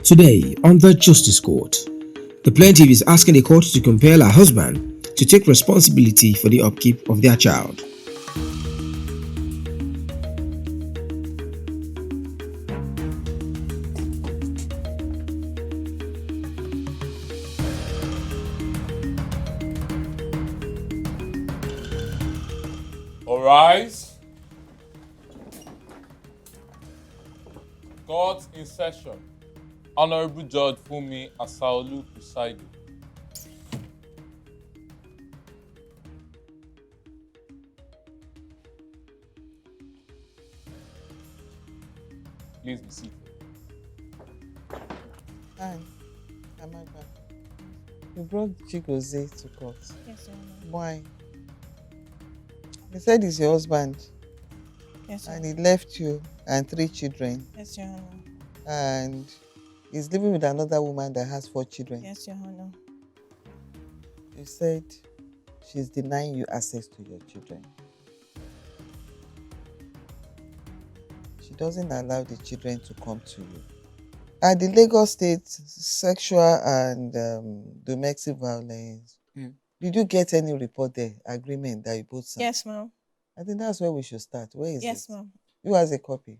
Today, on the Justice Court, the plaintiff is asking the court to compel her husband to take responsibility for the upkeep of their child. All rise. Court in session. Honorable Judge Funmi Asaolu presiding. Please be seated. Hi, Amaka. You brought Chigozie to court. Yes, Your Honor. Why? He said he's your husband Yes, Your and Honor. he left you and 3 children, Yes, Your Honor. and he's living with another woman that has 4 children. Yes, Your Honor. You said she's denying you access to your children. She doesn't allow the children to come to you. At the Lagos State Sexual and Domestic Violence, did you get any report there, agreement that you both signed? Yes, ma'am. I think that's where we should start. Where is it? Yes, ma'am. Who has a copy?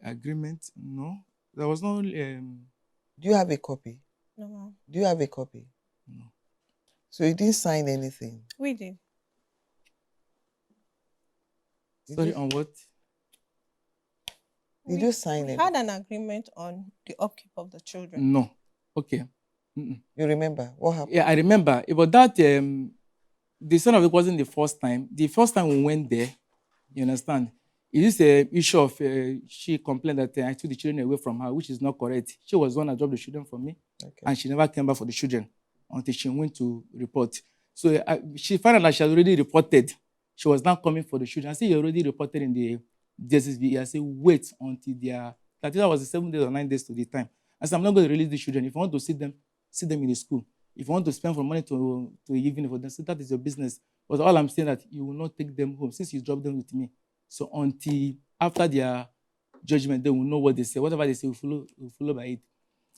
Agreement? No. There was no. Do you have a copy? No, ma'am. Do you have a copy? No. So you didn't sign anything? We did. Sorry, on what? Did you sign We it? had an agreement on the upkeep of the children. No. Okay. Mm-mm. You remember what happened? Yeah, I remember. But that the son of it wasn't the first time. The first time we went there, you understand? It is a issue of she complained that I took the children away from her, which is not correct. She was the one that dropped the children from me, Okay. and she never came back for the children until she went to report. So she found out that she had already reported. She was now coming for the children. I said, you already reported in the DSSB. I said, wait until they are. I think that was the 7 days or 9 days to the time. I said, I'm not going to release the children. If you want to see them in the school. If you want to spend from morning to evening for them, so that is your business. But all I'm saying that you will not take them home since you dropped them with me. So until after their judgment, they will know what they say. Whatever they say, we'll follow by it.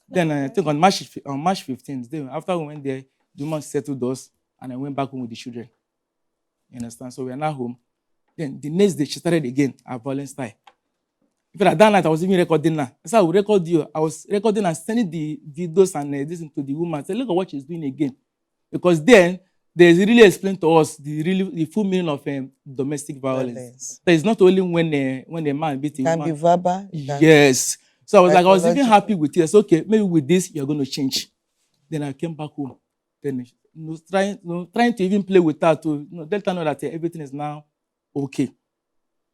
Then I think on March 15th, then after we went there, the woman settled us, and I went back home with the children. You understand? So we are now home. Then the next day, she started again, her violent style. In fact, that night I was even recording her. I said, I will record you. I was recording and sending the videos and this to the woman. I said, look at what she's doing again. Because then, there's really explained to us the full meaning of domestic violence. That is not only when a man beats a woman. Can be verbal. Yes. So I was like, I was even psychological. happy with it. I said, okay, maybe with this, you're going to change. Then I came back home. Then trying to even play with her to let her know that everything is now okay.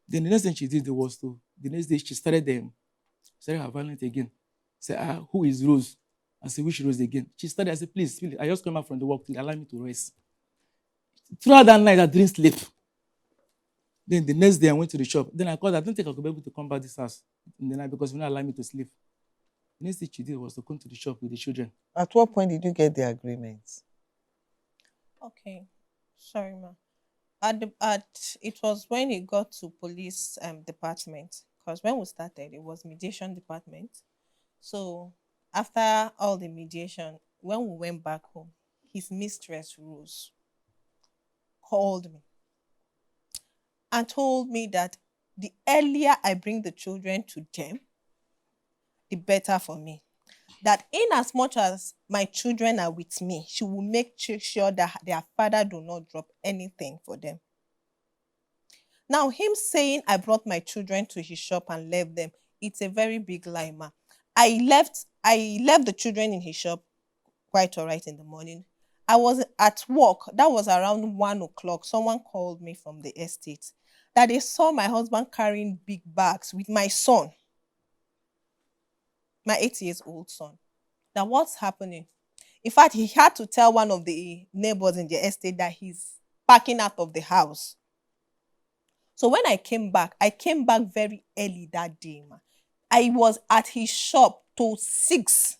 Then the next thing she did was the next day she started her violence again. Said, who is Rose? I said, which Rose again? She started, I said, please, I just came back from the work to allow me to rest. Throughout that night, I didn't sleep. Then the next day I went to the shop. Then I called her, I didn't think I could be able to come back this house in the night because you not allow me to sleep. The next thing she did was to come to the shop with the children. At what point did you get the agreement? Okay. Sorry, ma'am. It was when it got to police department, because when we started it was mediation department. So after all the mediation, when we went back home, his mistress Rose called me and told me that the earlier I bring the children to them, the better for me. That in as much as my children are with me, she will make sure that their father do not drop anything for them. Now, him saying I brought my children to his shop and left them, it's a very big lie, ma. I left the children in his shop quite all right in the morning. I was at work. That was around 1 o'clock. Someone called me from the estate that they saw my husband carrying big bags with my son, my 8 years old son. Now, what's happening? In fact, he had to tell one of the neighbors in the estate that he's packing out of the house. So when I came back very early that day, ma. I was at his shop till 6.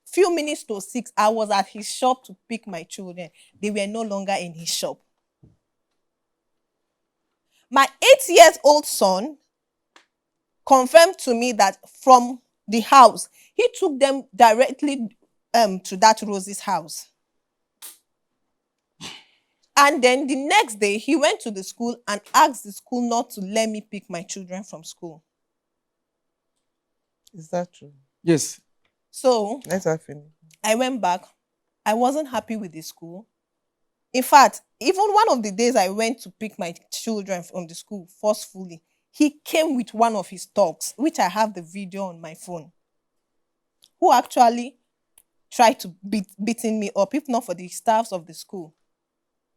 Few minutes to 6, I was at his shop to pick my children. They were no longer in his shop. My 8 years old son confirmed to me that from the house. He took them directly to that Rosie's house. And then the next day, he went to the school and asked the school not to let me pick my children from school. Is that true? Yes. So Let her finish. I went back. I wasn't happy with the school. In fact, even one of the days I went to pick my children from the school forcefully, he came with one of his dogs, which I have the video on my phone, who actually tried to beating me up, if not for the staffs of the school.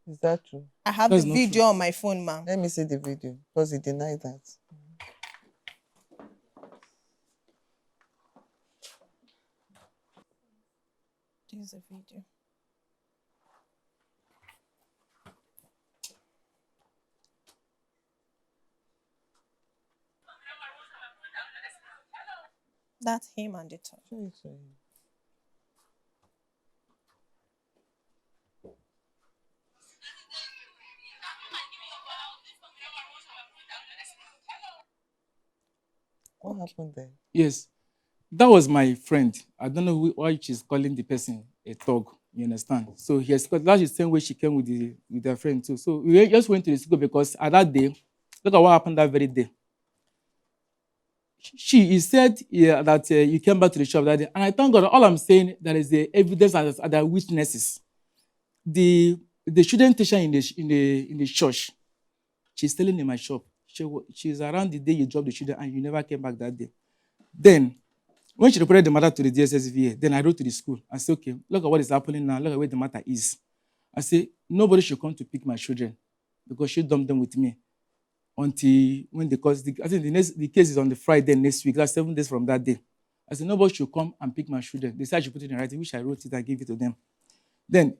Is that true? I have That's the not video true. on my phone, ma'am. Let me see the video because he denied that. This is a video. That's him and the dog. Show it to him. What happened there? Yes. That was my friend. I don't know why she's calling the person a thug. You understand? So yes, because that's the same way she came with her friend too. So we just went to the school because at that day, look at what happened that very day. He said that you came back to the shop that day, and I thank God. All I'm saying there is the evidence and there are witnesses. The student teacher in the church, she's telling in my shop. She's around the day you dropped the children and you never came back that day. Then when she reported the matter to the DSSVA, then I wrote to the school. I said, okay, look at what is happening now. Look at where the matter is. I said, nobody should come to pick my children because she dumped them with me until when they cause I think the case is on the Friday next week. That's 7 days from that day. I said, nobody should come and pick my children. They said I should put it in writing, which I wrote it and gave it to them. Then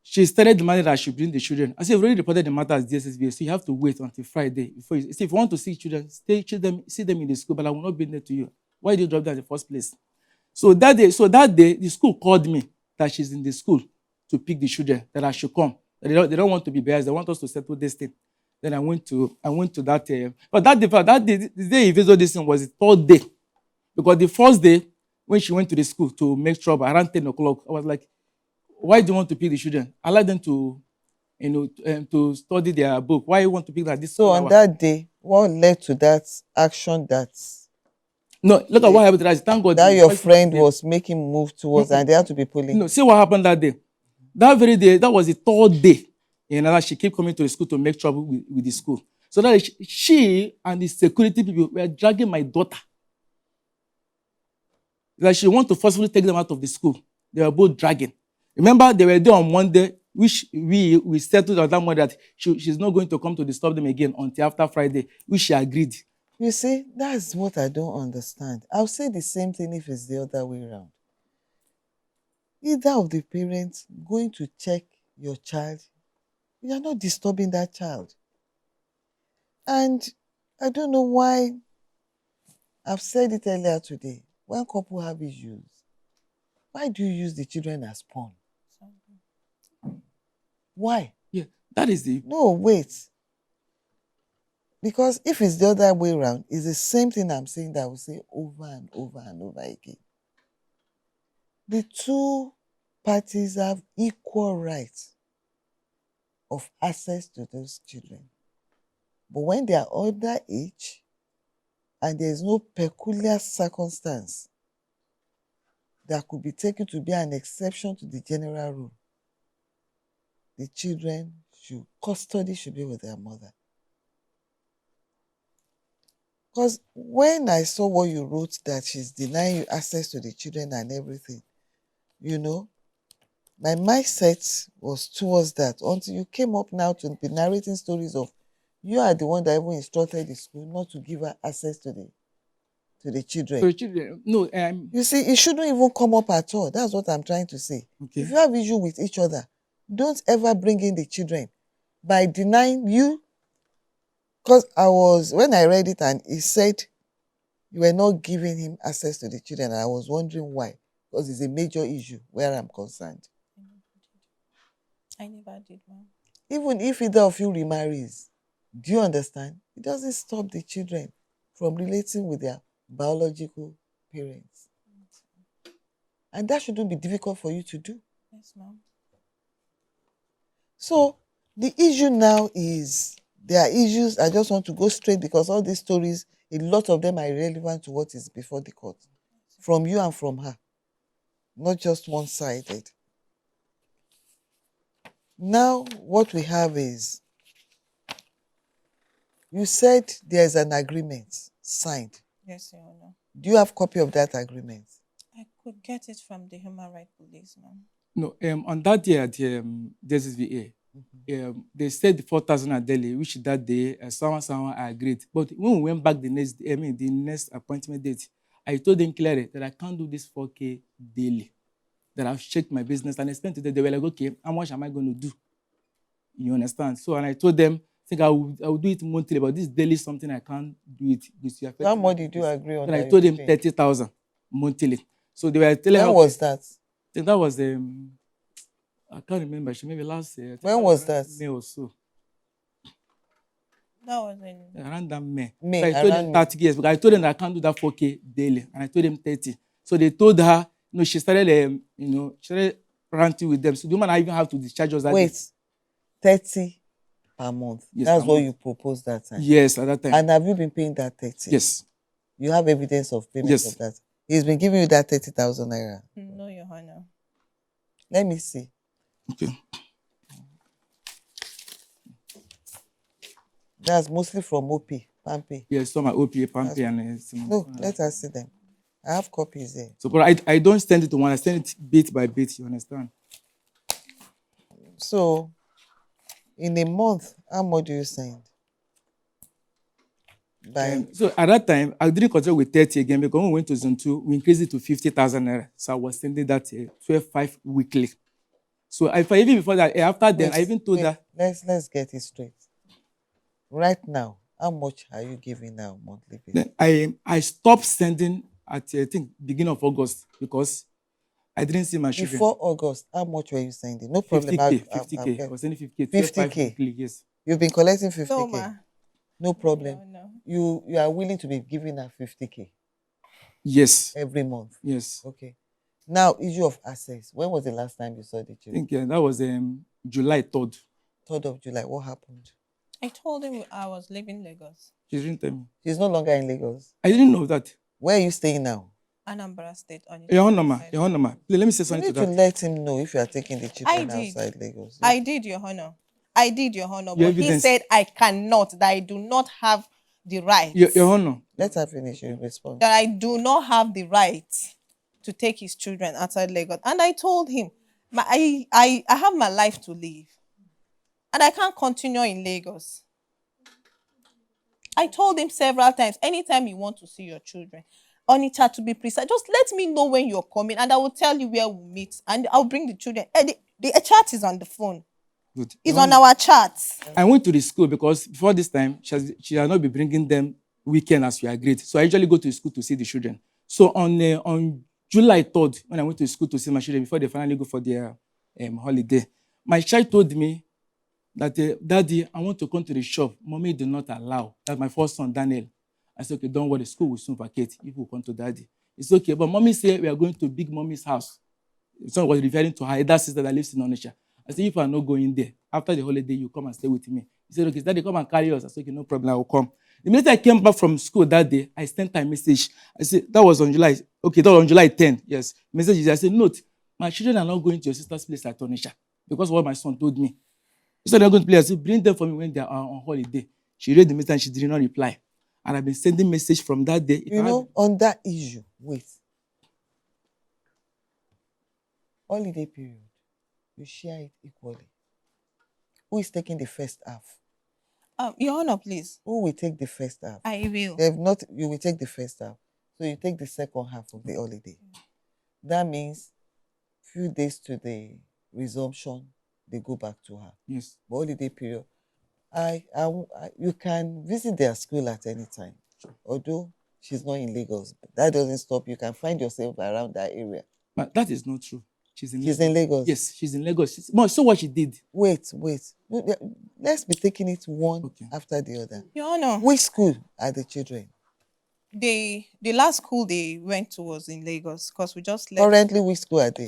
she started demanding that I should bring the children. I said, I've already reported the matter as DSSVA, so you have to wait until Friday before you see if you want to see children, see them in the school, but I will not bring them to you. Why did you drop them in the first place? So that day, the school called me that she's in the school to pick the children, that I should come. That they don't want to be biased. They want us to settle this thing. Then I went to that. But that day, the day he visited this thing was the third day, because the first day when she went to the school to make trouble around 10 o'clock, I was like, why do you want to pick the children? Allow them to, to study their book. Why you want to pick that this? So on that day, what led to that action that No, look at what happened. Thank God. that your friend was making move towards and they had to be pulling? No, see what happened that day. That very day, that was the third day. That she kept coming to the school to make trouble with the school. So that she and the security people were dragging my daughter. That she wanted to forcefully take them out of the school. They were both dragging. Remember, they were there on Monday, which we settled on that Monday that she's not going to come to disturb them again until after Friday, which she agreed. You see, that's what I don't understand. I'll say the same thing if it's the other way around. Either of the parents going to check your child, you are not disturbing that child. And I don't know why, I've said it earlier today, when couples have issues, why do you use the children as pawn? Why? Yeah, that is the... No, wait. Because if it's the other way around, it's the same thing I'm saying that I will say over and over and over again. The two parties have equal rights of access to those children. But when they are underage and there is no peculiar circumstance that could be taken to be an exception to the general rule, the children custody should be with their mother. Because when I saw what you wrote, that she's denying you access to the children and everything, my mindset was towards that until you came up now to be narrating stories of you are the one that even instructed the school not to give her access to the children. For the children, no. You see, it shouldn't even come up at all. That's what I'm trying to say. Okay. If you have issue with each other, don't ever bring in the children by denying you. Because when I read it and he said you were not giving him access to the children, I was wondering why. Because it's a major issue where I'm concerned. I never did, ma'am. Even if either of you remarries, do you understand? It doesn't stop the children from relating with their biological parents. And that shouldn't be difficult for you to do. Yes, ma'am. So the issue now is there are issues. I just want to go straight because all these stories, a lot of them are irrelevant to what is before the court. From you and from her. Not just one-sided. Now what we have is you said there's an agreement signed. Yes, Your Honor. Do you have copy of that agreement? I could get it from the Human Rights Police, ma'am. No, on that day at DSSVA, they said 4,000 a daily, which that day someone agreed. But when we went back the next, the next appointment date, I told them clearly that I can't do this 4K daily. That I've checked my business and explained to them. They were like, okay, how much am I going to do? You understand? So, and I told them, I think I will do it monthly, but this daily is something I can't do it. How much did you agree on? And I that told you them paid? 30,000 monthly. So they were telling When me, was that? I think that was I can't remember. Maybe last year. When was that? May or so. That was in Around that May. May, So I told around them May. 30 years, because I told them that I can't do that 4K daily, and I told them 30. So they told her, she started, she started ranting with them. So the woman I even have to discharge us that day. Wait, 30 per month. Yes, That's per what month. you proposed that time. Yes, at that time. And have you been paying that 30? Yes. You have evidence of payment Yes. of that. He's been giving you that 30,000 naira. no, Your Honor. Let me see. Okay. That's mostly from OP, Pampe. Yes, some are OPA, Pampe, and some. No, let us see them. I have copies there. So, but I don't send it to one. I send it bit by bit. You understand? So, in a month, how much do you send? By So at that time, I didn't continue with 30 again because when we went to zone 2, we increased it to 50,000 naira. So I was sending that 12.5 weekly. So if I even before that, after then, I even told her. Let's get it straight. Right now, how much are you giving now monthly basis? Then I stopped sending at I think beginning of August because I didn't see my children. Before August, how much were you sending? No problem. 50K. I was sending 50K. 50K. Weekly, yes. You've been collecting No, 50K. ma. No problem. No. You are willing to be giving her 50K Yes. every month. Yes. Okay. Now, issue of access. When was the last time you saw the I children? think that was July 3rd. 3rd of July. What happened? I told him I was leaving Lagos, She didn't tell me. She's no longer in Lagos. I didn't know that. Where are you staying now? Anambra State. On Your Honor, ma. Please, let me say You something need to to that. let him know if you are taking the children did. outside Lagos. I did, Your Honor. I did, Your Honor. Your But he evidence. said I cannot, that I do not have the right. Your Honor. Let her finish. You respond. That I do not have the right to take his children outside Lagos. And I told him, I have my life to live. And I can't continue in Lagos. I told him several times, anytime you want to see your children, Onitsha to be precise, just let me know when you're coming and I will tell you where we'll meet and I'll bring the children. The chat is on the phone. Good. It's on our chat. I went to the school because before this time, she had not been bringing them weekend as we agreed. So I usually go to the school to see the children. So on July 3rd, when I went to school to see my children before they finally go for their holiday, my child told me that, Daddy, I want to come to the shop. Mommy did not allow. That's my first son, Daniel. I said, okay, don't worry, school will soon vacate. You will come to Daddy. It's okay, but Mommy said we are going to Big Mommy's house. Someone was referring to her elder sister that lives in Onitsha. I said, if I'm not going there, after the holiday, you come and stay with me. He said, okay, Daddy, come and carry us. I said, okay, no problem, I will come. The minute I came back from school that day, I sent her a message. I said, that was on July 10th, yes. Message, I said, note, my children are not going to your sister's place at Onitsha because what my son told me. He said, they're going to play. I said, bring them for me when they are on holiday. She read the message and she did not reply. And I've been sending message from that day. On that issue, wait. Holiday period, you share it equally. Who is taking the first half? Your Honor, please. Who will take the first half? I will. You will take the first half. So you take the second half of the holiday. That means few days to the resumption, they go back to her. Yes. But holiday period, you can visit their school at any time. Sure. Although she's not in Lagos, that doesn't stop. You can find yourself around that area. But that is not true. She's in Lagos. Yes, she's in Lagos. So what she did. Wait. Let's be taking it one Okay. after the other. Your Honor. Which school are the children? the last school they went to was in Lagos because we just left. Currently, which school are they?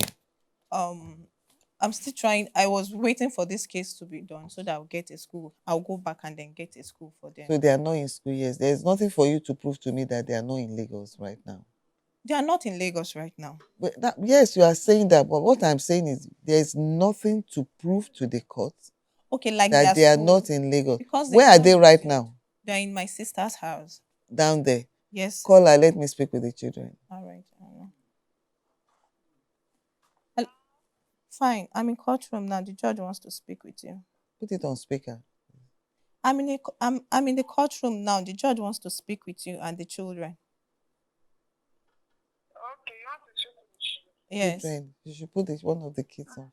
I'm still trying. I was waiting for this case to be done so that I'll get a school. I'll go back and then get a school for them. So they are not in school. Yes, there is nothing for you to prove to me that they are not in Lagos right now. They are not in Lagos right now. But yes, you are saying that, but what I'm saying is there is nothing to prove to the court Okay, like that their they are school, not in Lagos. because Where are told they me right that now? They're in my sister's house. Down there. Yes. Call her. Let me speak with the children. All right. I know. Fine. I'm in courtroom now. The judge wants to speak with you. Put it on speaker. I'm in the courtroom now. The judge wants to speak with you and the children. Okay, you want to speak with me? Yes. Children, you should put one of the kids on.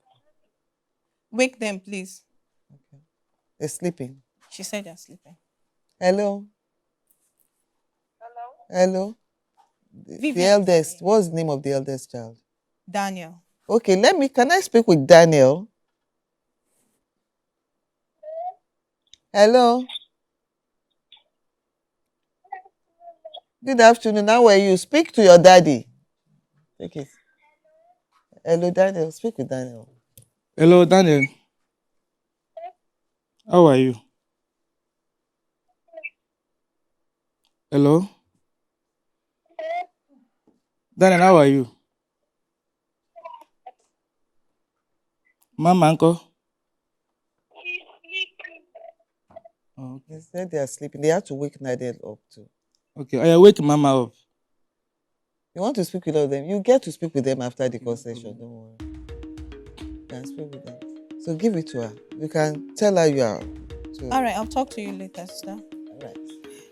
Wake them, please. Okay. They're sleeping. She said they're sleeping. Hello. Hello? Hello. The Vivian. eldest. What's the name of the eldest child? Daniel. Okay, can I speak with Daniel? Hello. Good afternoon. How are you? Speak to your daddy. Take it. Hello, Daniel. Speak with Daniel. Hello, Daniel. How are you? Hello? Daniel, how are you? Mama, uncle? He's sleeping. Oh, okay. They said they are sleeping. They have to wake Nadel up too. Okay, I wake Mama up. You want to speak with all of them? You get to speak with them after the court session. Don't worry. You can speak with them. So give it to her. You can tell her you are. All right, I'll talk to you later, sister. All right.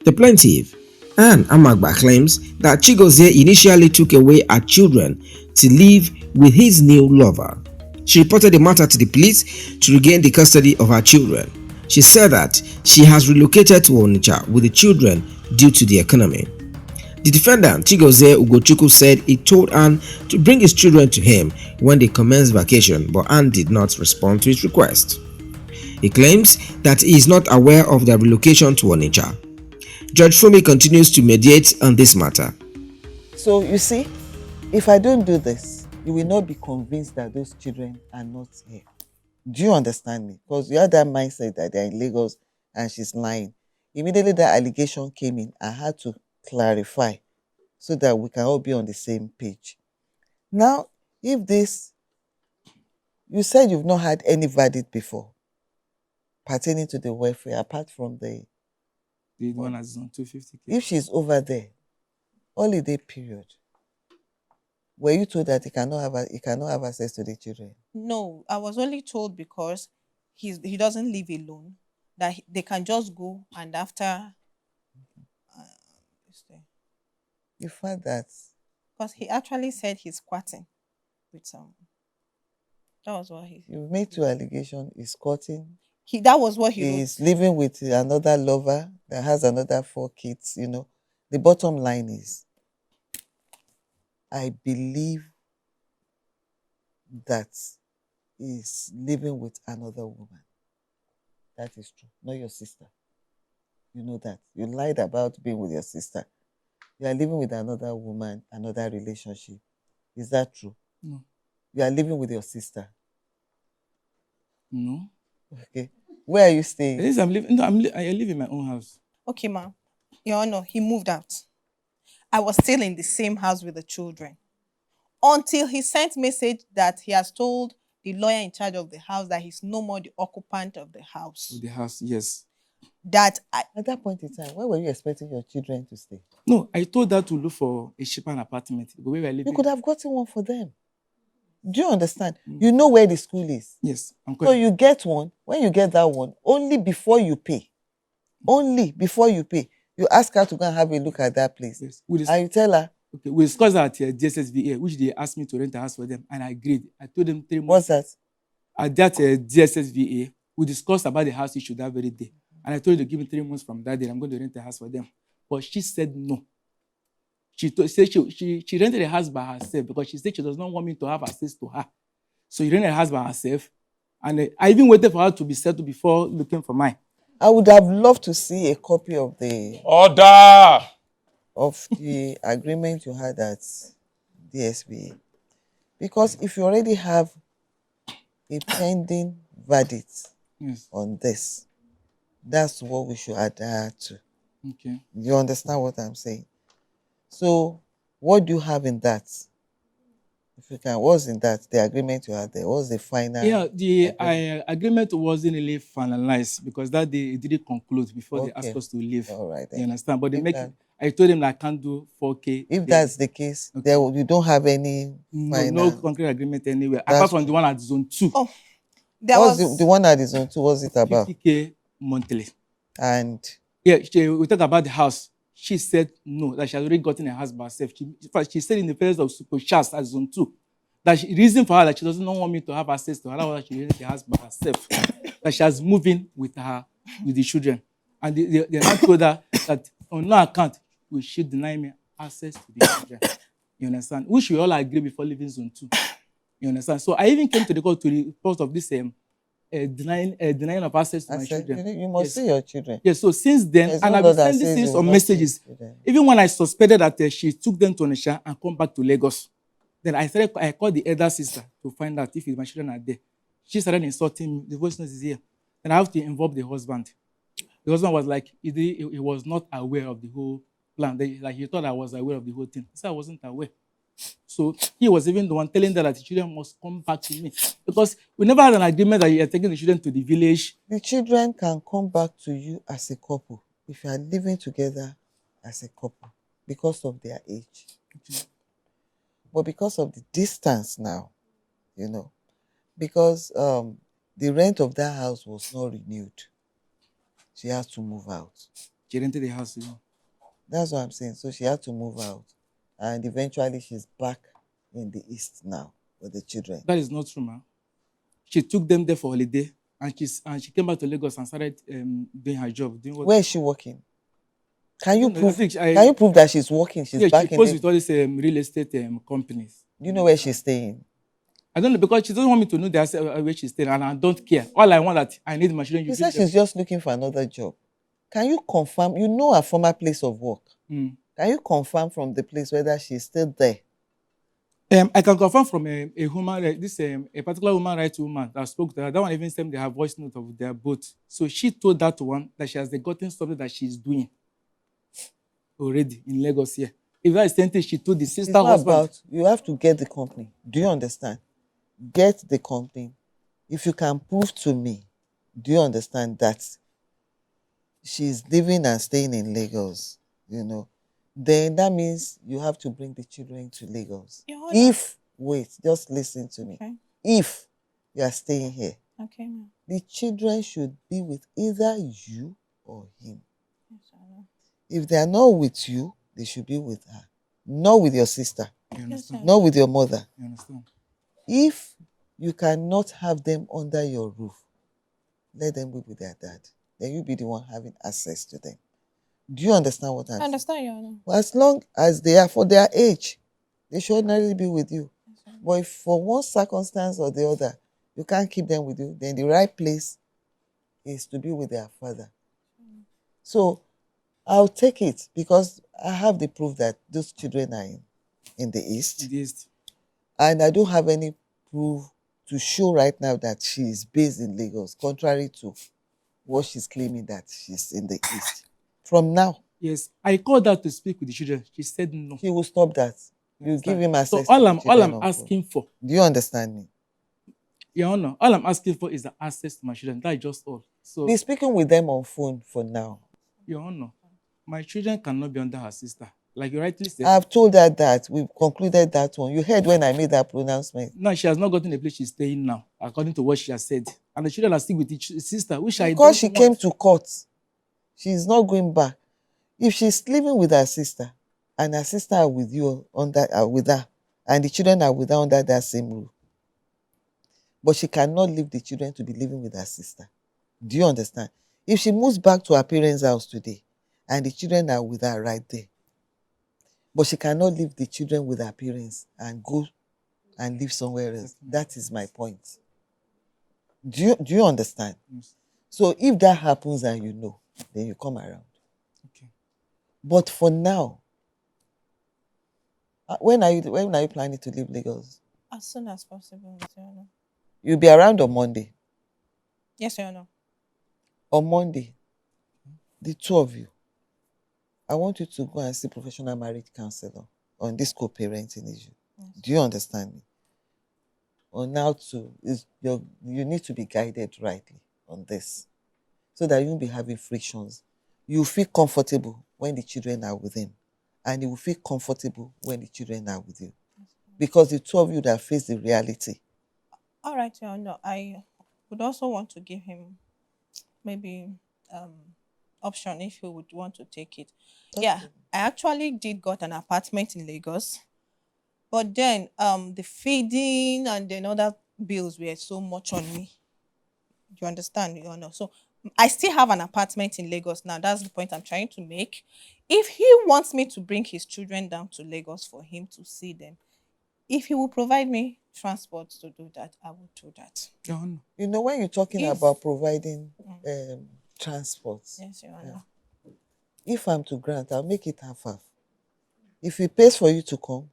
The plaintiff, Anne Amagba, claims that Chigozie initially took away her children to live with his new lover. She reported the matter to the police to regain the custody of her children. She said that she has relocated to Onitsha with the children due to the economy. The defendant, Chigozie Ugochukwu, said he told Anne to bring his children to him when they commenced vacation, but Anne did not respond to his request. He claims that he is not aware of their relocation to Onitsha. Judge Fumi continues to mediate on this matter. So you see, if I don't do this, you will not be convinced that those children are not here. Do you understand me? Because you had that mindset that they're in Lagos and she's lying. Immediately that allegation came in, I had to clarify so that we can all be on the same page. Now, if this, you said you've not had any verdict before pertaining to the welfare, apart from the one that's on 250K. if she's over there, holiday period, were you told that he cannot have access to the children? No, I was only told because he doesn't live alone, that they can just go and after You found that because he actually said he's squatting with someone. That was what you made two allegations. He's courting. That was what he wrote. He's living with another lover that has another 4 kids. The bottom line is, I believe that he's living with another woman. That is true, not your sister. You know that. You lied about being with your sister. You are living with another woman, another relationship. Is that true? No. You are living with your sister. No. Okay. Where are you staying? Yes, I'm living. No, I live in my own house. Okay, ma'am. Your Honor, he moved out. I was still in the same house with the children until he sent message that he has told the lawyer in charge of the house that he's no more the occupant of the house. The house, yes. At that point in time, where were you expecting your children to stay? No, I told her to look for a cheaper apartment. The way we are living. You could have gotten one for them. Do you understand? You know where the school is. Yes, I'm so you get one. When you get that one, only before you pay. Only before you pay. You ask her to go and have a look at that place. Yes. And you tell her. Okay, we discussed that at DSSVA, which they asked me to rent a house for them, and I agreed. I told them 3 months. What's that? At that DSSVA, we discussed about the house issue that very day. And I told her to give me 3 months from that day, I'm going to rent a house for them. But she said no. She said she rented a house by herself because she said she does not want me to have access to her. So she rented a house by herself. And I even waited for her to be settled before looking for mine. I would have loved to see a copy of the... Order! of the agreement you had at DSBA. Because if you already have a pending verdict Yes. on this, that's what we should adhere to. Okay. You understand what I'm saying? So, what do you have in that? If you can, what's in that? The agreement you had there. What's the final? Yeah, the agreement? agreement wasn't really finalized because that day it didn't conclude before they asked Okay. us to leave. All right You then. understand? But they If make that, I told them that I can't do 4K. if Then that's the case, okay. there you don't have any No final. concrete agreement anywhere apart That's from the true. one at zone 2, Oh, there What's the was one that is on two? What's it about? 50K monthly. And Yeah, we talk about the house. She said no, that she has already gotten a house by herself. In fact, she said in the presence of Super Charles at zone 2 that reason for her that she doesn't want me to have access to her, that was that she rented the house by herself. That she has moved in with the children. And they now told her that on no account will she deny me access to the children. You understand? Which we all agree before leaving zone 2. You understand? So I even came to the court to report of this denying of access to I my said, children. you must Yes. see your children. Yes, so since then, There's and no I've law been that sending says you series will of not see your messages. children. Even when I suspected that she took them to Onisha and come back to Lagos, then I called the elder sister to find out if my children are there. She started insulting me. The voice note is here. Then I have to involve the husband. The husband was like, he was not aware of the whole plan. Like he thought I was aware of the whole thing. He said I wasn't aware. So he was even the one telling them that the children must come back to me. Because we never had an agreement that you are taking the children to the village. The children can come back to you as a couple if you are living together as a couple because of their age. But because of the distance now, because the rent of that house was not renewed, she has to move out. She rented the house. That's what I'm saying. So she had to move out. And eventually she's back in the east now with the children. That is not true, ma. She took them there for holiday, and she came back to Lagos and started doing her job. Doing what? Where is she working? Can you I prove? think Can you prove that she's working? She's yeah, she back in posts the. with all these real estate companies. You know where she's staying? I don't know because she doesn't want me to know where she's staying, and I don't care. All I want that I need my children. She said she's just looking for another job. Can you confirm? You know her former place of work. Mm. Can you confirm from the place whether she's still there? I can confirm from a human a particular human rights woman that spoke to her. That one even sent her voice note of their both. So she told that one that she has gotten something that she's doing already in Lagos here. If that is the same thing she told the sister It's not husband. about, you have to get the company. Do you understand? Get the company. If you can prove to me, do you understand that she's living and staying in Lagos, then that means you have to bring the children to Lagos. Wait, just listen to me. Okay. If you are staying here, Okay, ma'am. the children should be with either you or him. Yes, I know. If they are not with you, they should be with her, not with your sister, You understand? not with your mother. You understand? If you cannot have them under your roof, let them be with their dad. Then you be the one having access to them. Do you understand what I'm I saying? understand you. I know. Well, as long as they are for their age, they should ordinarily be with you. Yes, I know. But if for one circumstance or the other, you can't keep them with you, then the right place is to be with their father. So I'll take it because I have the proof that those children are in the East. This And I don't have any proof to show right now that she is based in Lagos, contrary to what she's claiming that she's in the East. From now, yes, I called her to speak with the children. She said no. he will stop that. You understand? give him access So all to the I'm children on phone. asking for, Do you understand me? Your Honor, all I'm asking for is the access to my children. That is just all. So, Be speaking with them on phone for now. Your Honor, my children cannot be under her sister. Like you rightly said. I've told her that. We've concluded that one. You heard when I made that pronouncement. No, she has not gotten a place she's staying now, according to what she has said. And the children are still with each sister, which I don't Because she want. came to court, she's not going back. If she's living with her sister, and her sister are with you with her, and the children are with her under that same roof, but she cannot leave the children to be living with her sister. Do you understand? If she moves back to her parents' house today, and the children are with her right there, but she cannot leave the children with her parents and go and live somewhere else. That is my point. Do you understand? Yes. So if that happens and then you come around. Okay. But for now, When are you planning to leave Lagos? As soon as possible, Your Honor. You'll be around on Monday. Yes, Your Honor. On Monday, the two of you, I want you to go and see professional marriage counselor on this co-parenting issue. Yes. Do you understand me? On how to you need to be guided rightly on this, so that you won't be having frictions. You feel comfortable when the children are with him, and you will feel comfortable when the children are with you, because the two of you that face the reality. All right, Your Honor. I would also want to give him maybe option if he would want to take it. Yeah, Okay. I actually did got an apartment in Lagos, but then the feeding and then other bills were so much on me. You understand, Your Honor? So I still have an apartment in Lagos now. That's the point I'm trying to make. If he wants me to bring his children down to Lagos for him to see them, if he will provide me transport to do that, I will do that. Your Honor. You know, when you're talking If- about providing transport, Yes, Your Honor. if I'm to grant, I'll make it half. If he pays for you to come,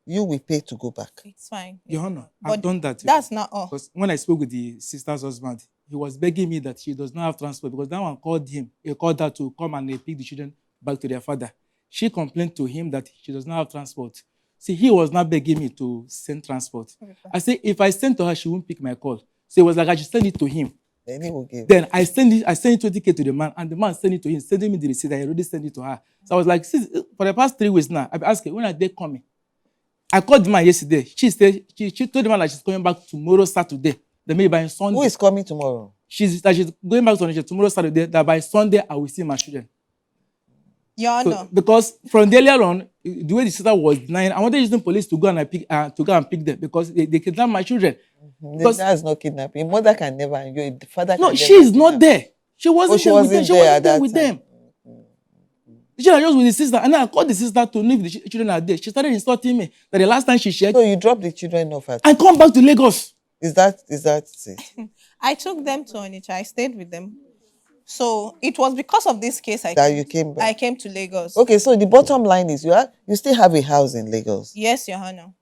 you will pay to go back. It's fine. Your Honor, But I've done that. that's not all. Because when I spoke with the sister's husband, he was begging me that she does not have transport because that one called him. He called her to come and pick the children back to their father. She complained to him that she does not have transport. See, he was not begging me to send transport. I said, if I send to her, she won't pick my call. So it was like I should send it to him. Then he will give. Then I send 20K to the man, and the man sent it to him, sending me the receipt. I already sent it to her. So I was like, for the past 3 weeks now, I've asked her, when are they coming? I called the man yesterday. She said she told the man that she's coming back tomorrow, Saturday. Then maybe by Sunday. Who is coming tomorrow? She's going back tomorrow, Saturday. That by Sunday I will see my children. Your Honor. So, because from the earlier on, the way the sister was denying, I wanted using police to go and pick them because they kidnapped my children. Because That's not kidnapping. Mother can never, and the father can no, never. she is not there. She wasn't she there with them. wasn't She there wasn't at there that with time. them. The children are just with the sister, and then I called the sister to know if the children are there. She started insulting me that the last time she shared, So you dropped the children off at. I come back to Lagos. Is that it? I took them to Onitsha. I stayed with them. So it was because of this case That you came back. I came to Lagos. Okay, so the bottom line is you still have a house in Lagos. Yes, Your Honor.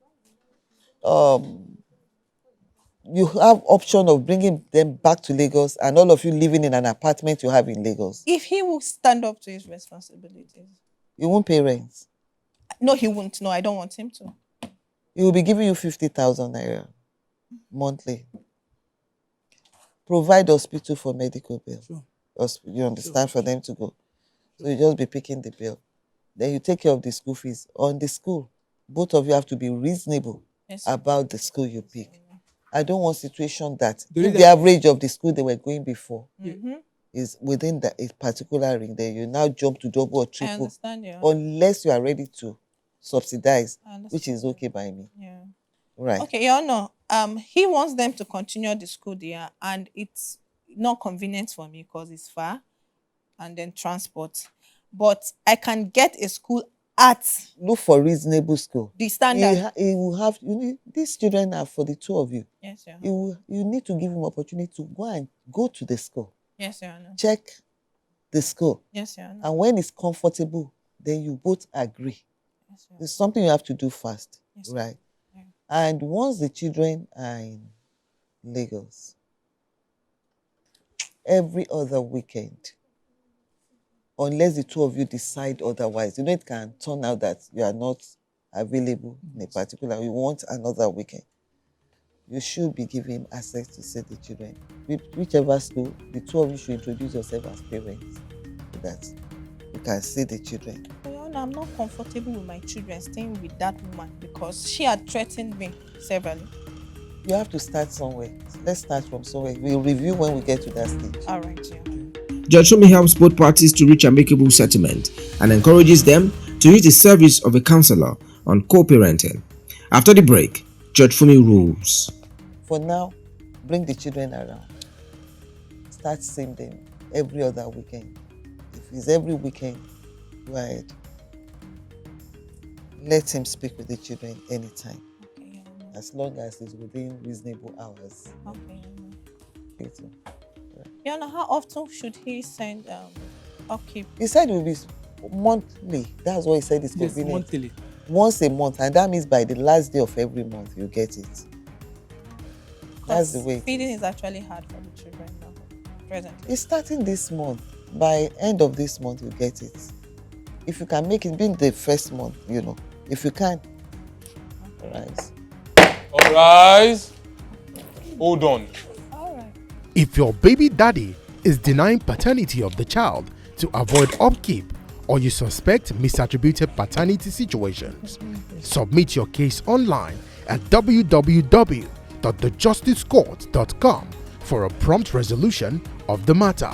You have option of bringing them back to Lagos, and all of you living in an apartment you have in Lagos. If he will stand up to his responsibilities. You won't pay rent. No, he won't. No, I don't want him to. He will be giving you 50,000 naira monthly. Provide hospital for medical bill. Sure. You understand, for them to go. So you just be picking the bill. Then you take care of the school fees. On the school, both of you have to be reasonable Yes. about the school you pick. I don't want situation that The if reason- the average of the school they were going before Mm-hmm. is within a particular ring, then you now jump to double or I triple, understand, Your Honor. unless you are ready to subsidize, I understand. which is okay by me. Yeah. Right. Okay, Your Honor. He wants them to continue the school there, and it's not convenient for me because it's far, and then transport. But I can get a school at Look for reasonable school. the standard. He will have, these children are for the two of you. Yes, Your Honor. You need to give him opportunity to go to the school, Yes, Your Honor. check the school, Yes, Your Honor. and when it's comfortable, then you both agree. Yes, Your Honor. It's something you have to do fast, Yes. right? Yeah. And once the children are in Lagos, every other weekend, unless the two of you decide otherwise, it can turn out that you are not available in a particular, you want another weekend. You should be giving access to see the children. Whichever school, the two of you should introduce yourself as parents so that you can see the children. But, Your Honor, I'm not comfortable with my children staying with that woman because she had threatened me severally. You have to start somewhere. Let's start from somewhere. We'll review when we get to that stage. All right, Your Honor. Judge Fumi helps both parties to reach amicable settlement and encourages them to use the service of a counselor on co-parenting. After the break, Judge Fumi rules. For now, bring the children around. Start seeing them every other weekend. If it's every weekend, go ahead. Let him speak with the children anytime, Okay, Your Honor. as long as it's within reasonable hours. Okay, Your Honor. Okay. Your Honor, how often should he send upkeep? He said it will be monthly. That's what he said is Yes, convenient. monthly. once a month, and that means by the last day of every month you get it. That's the way it Feeding is. is actually hard for the children now, presently. It's starting this month. By end of this month, you get it. If you can make it, being the first month, if you can. Rise. All rise. Hold on. All right. If your baby daddy is denying paternity of the child to avoid upkeep, or you suspect misattributed paternity situations, submit your case online at www.thejusticecourt.com for a prompt resolution of the matter.